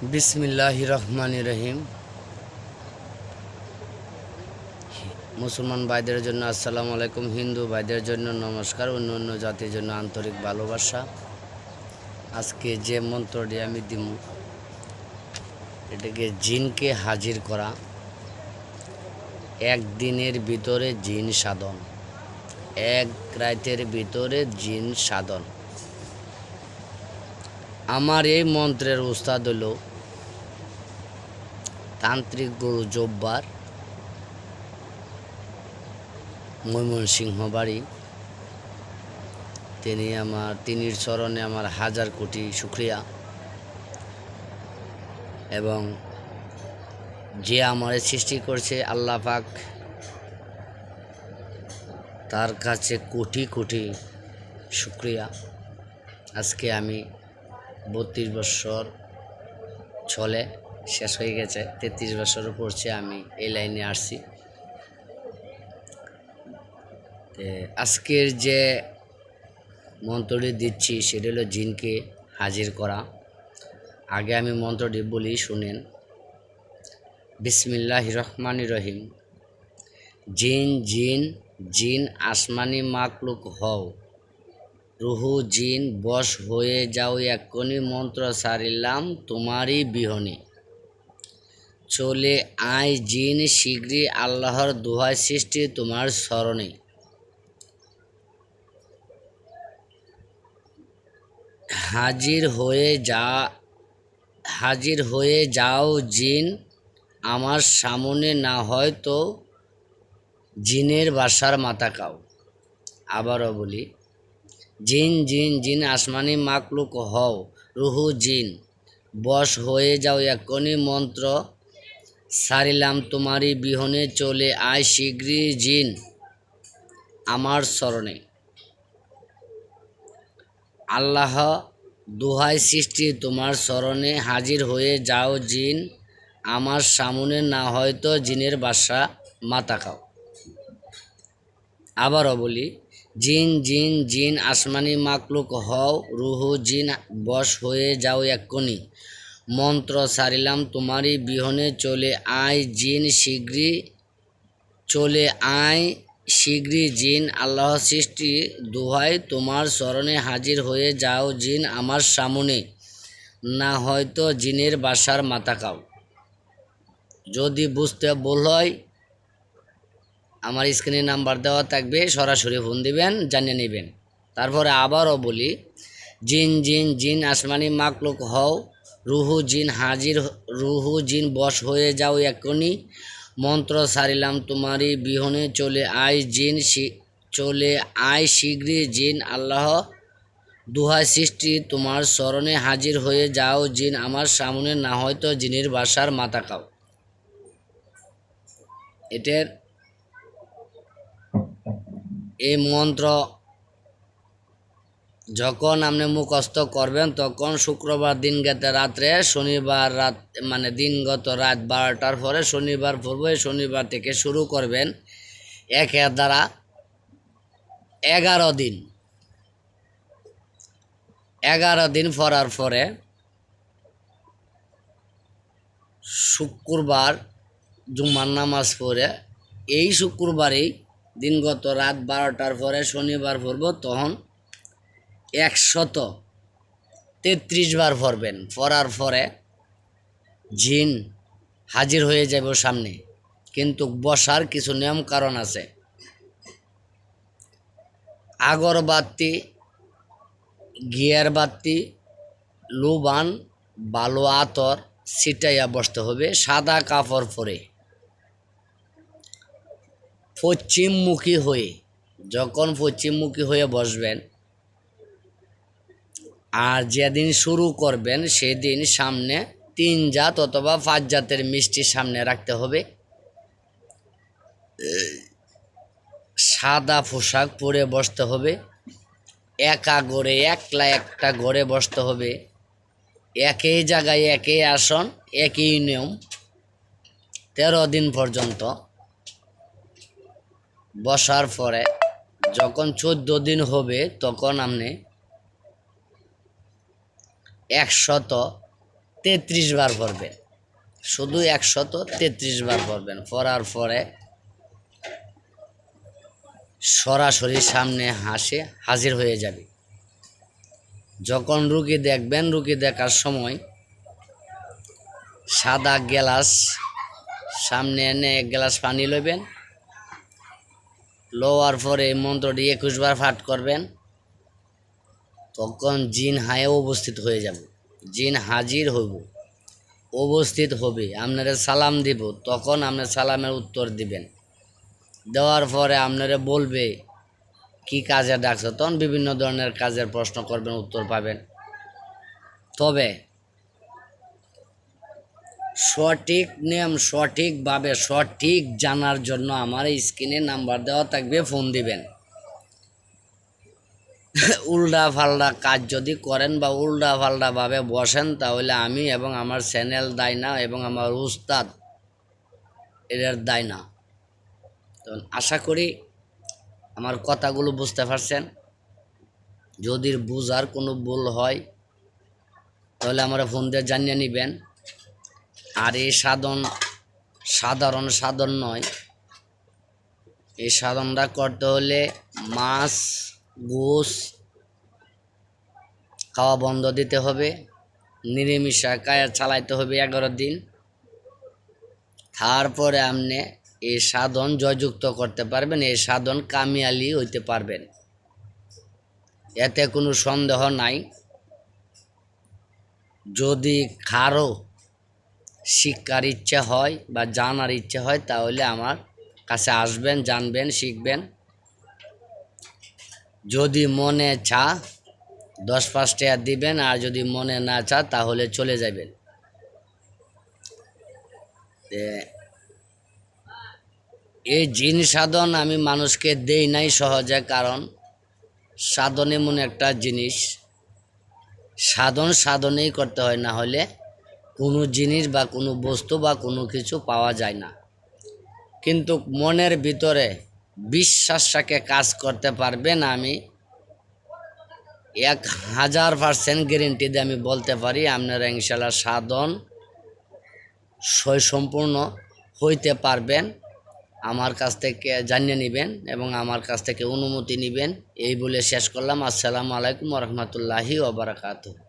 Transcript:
বিসমিল্লাহির রহমানির রহিম। মুসলমান ভাইদের জন্য আসসালামু আলাইকুম, হিন্দু ভাইদের জন্য নমস্কার, অন্য অন্য জাতির জন্য আন্তরিক ভালোবাসা। আজকে যে মন্ত্রটি আমি দিব, এটাকে জিনকে হাজির করা। একদিনের ভিতরে জিন সাধন, এক রাতের ভিতরে জিন সাধন। আমার এই মন্ত্রের উস্তাদ হল তান্ত্রিক গুরু জব্বার, ময়মনসিংহ বাড়ি। তিনির চরণে আমার হাজার কোটি শুকরিয়া। এবং যে আমার সৃষ্টি করছে আল্লাহ পাক, তার কাছে কোটি কোটি শুকরিয়া। আজকে আমি 32 বছর চলে শেষ হয়ে গেছে, 33 বছরও পড়ছে আমি এই লাইনে আসছি। আজকের যে মন্ত্রটি দিচ্ছি সেটা হলো জিনকে হাজির করা। আগে আমি মন্ত্রটি বলি, শুনেন। বিসমিল্লাহির রহমানির রহিম। জিন জিন জিন আসমানি মাকলুক হও, রুহু জিন বশ হয়ে যাও এক্ষুনি, মন্ত্র সারিলাম তোমারই বিহনে। চলে আয় জিন শীঘ্রই, আল্লাহর দোহাই সৃষ্টি তোমার স্মরণে। হাজির হয়ে যাও জিন আমার সামনে, না হয় তো জিনের বাসার মাথা খাও। আবারও বলি, জিন জিন জিন আসমানি মাকলুক হও, রুহু জিন বশ হয়ে যাও এক্ষুনি, মন্ত্র সারিলাম তোমারই বিহনে। চলে আয় শীঘ্রই জিন আমার স্মরণে। আল্লাহ দোহাই সৃষ্টি তোমার স্মরণে, হাজির হয়ে যাও জিন আমার সামনে, না হয়তো জিনের বাসা মাথা খাও। আবারও বলি, জিন জিন জিন আসমানি মাকলুক হও, রুহু জিন বশ হয়ে যাও এক্ষুনি, মন্ত্র সারিলাম তোমারই বিহনে। চলে আয় শীঘ্রই জিন আল্লাহ সৃষ্টি দোহাই তোমার স্মরণে, হাজির হয়ে যাও জিন আমার সামনে, না হয়তো জিনের বাসার মাথা খাও। যদি বুঝতে ভুল হয় আমার স্ক্রিনে নাম্বার দেওয়া থাকবে, সরাসরি ফোন দিবেন, জানিয়ে নেবেন। তারপরে আবারও বলি, জিন জিন জিন আসমানি মাকলুক হও, রুহু জিন বশ হয়ে যাও এক্ষুনি, মন্ত্র সারিলাম তোমারই বিহনে। চলে আয় শীঘ্রই জিন আল্লাহ দোহাই সৃষ্টি তোমার স্মরণে, হাজির হয়ে যাও জিন আমার সামনে, না হয়তো জিনের বাসার মাথা খাও। এটার এই মন্ত্র যখন আপনি মুখস্থ করবেন, তখন শুক্রবার দিন গেতে রাত্রে, শনিবার রাত মানে দিনগত রাত 12টার পরে শনিবার পড়বে। শনিবার থেকে শুরু করবেন, একের দ্বারা 11 দিন পড়ার পরে শুক্রবার জুম্মার নামাজ পড়ে, এই শুক্রবারেই দিনগত রাত 12টার পরে শনিবার পড়ব, তখন 133 বার পড়বেন। পড়ার পরে জিন হাজির হয়ে যাব সামনে, কিন্তু বসার কিছু নিয়ম কারণ আছে। আগরবাতি, ঘিয়ার বাতি, লুবান, বালো আতর ছিটাইয়া বসতে হবে, সাদা কাপড় পরে পশ্চিমমুখী হয়ে। যখন পশ্চিমমুখী হয়ে বসবেন আর যেদিন শুরু করবেন সেদিন সামনে 3 জাত অথবা 5 জাতের মিষ্টি সামনে রাখতে হবে। সাদা পোশাক পরে বসতে হবে, একলা একটা ঘরে বসতে হবে, একই জায়গায় একই আসন একই নিয়ম, 13 দিন পর্যন্ত বসার পরে যখন 14 দিন হবে তখন আপনি 133 বার পড়বেন, শুধু 133 বার পড়বেন। পড়ার পরে সরাসরি সামনে হাজির হয়ে যাবে। যখন রুগী দেখবেন, রুগী দেখার সময় সাদা গ্লাস সামনে এনে 1 গ্লাস পানি লইবেন, লওয়ার পরে এই মন্ত্রটি 21 বার পাঠ করবেন। তখন জিন হায়ে উপস্থিত হয়ে যাবে, জিন হাজির হইব, উপস্থিত হবে, আপনারা সালাম দিব। তখন আপনার সালামের উত্তর দিবেন, দেওয়ার পরে আপনারা বলবে কি কাজে ডাকছো, তখন বিভিন্ন ধরনের কাজের প্রশ্ন করবেন, উত্তর পাবেন। তবে সঠিক নিয়ম, সঠিকভাবে সঠিক জানার জন্য আমার স্ক্রিনে নাম্বার দেওয়া থাকবে, ফোন দিবেন। উল্টা পাল্টা কাজ যদি করেন বা উল্টা পাল্টাভাবে বসেন, তাহলে আমি এবং আমার চ্যানেল দায় না, এবং আমার উস্তাদ এর দায় না। তো আশা করি আমার কথাগুলো বুঝতে পারছেন। যদি বুঝার কোনো ভুল হয় তাহলে আমরা ফোন দিয়ে জানিয়ে নেবেন। আর এই সাধারণ সাধন নয়, এই সাধনটা করতে হলে মাছ গোশ খাওয়া বন্ধ দিতে হবে, নিরামিষা কায়া চালাইতে হবে 11 দিন। তারপরে আপনি এই সাধন জয়যুক্ত করতে পারবেন, এই সাধন কামিয়ালি হইতে পারবেন, এতে কোনো সন্দেহ নাই। যদি কারো শিক্ষার ইচ্ছা হয় বা জানার ইচ্ছা হয়, তাহলে আমার কাছে আসবেন, জানবেন, শিখবেন। যদি মনে চা 10-5 টাকা দিবেন, আর যদি মনে না চা তাহলে চলে যাবেন। এই জিন সাধন আমি মানুষকে দেই নাই সহজে, কারণ সাধন এমন একটা জিনিস, সাধনেই করতে হয়, না হলে কোনো জিনিস বা কোনো বস্তু বা কোনো কিছু পাওয়া যায় না। কিন্তু মনের ভিতরে বিশ্বাসটাকে কাজ করতে পারবেন, আমি 1000% গ্যারেন্টি দিয়ে আমি বলতে পারি, আপনারা ইনশাআল্লাহ সাধন সম্পূর্ণ হইতে পারবেন। আমার কাছ থেকে জানিয়ে নেবেন এবং আমার কাছ থেকে অনুমতি নেবেন। এই বলে শেষ করলাম। আসসালামু আলাইকুম ওয়া রাহমাতুল্লাহি ওয়া বারাকাতুহু।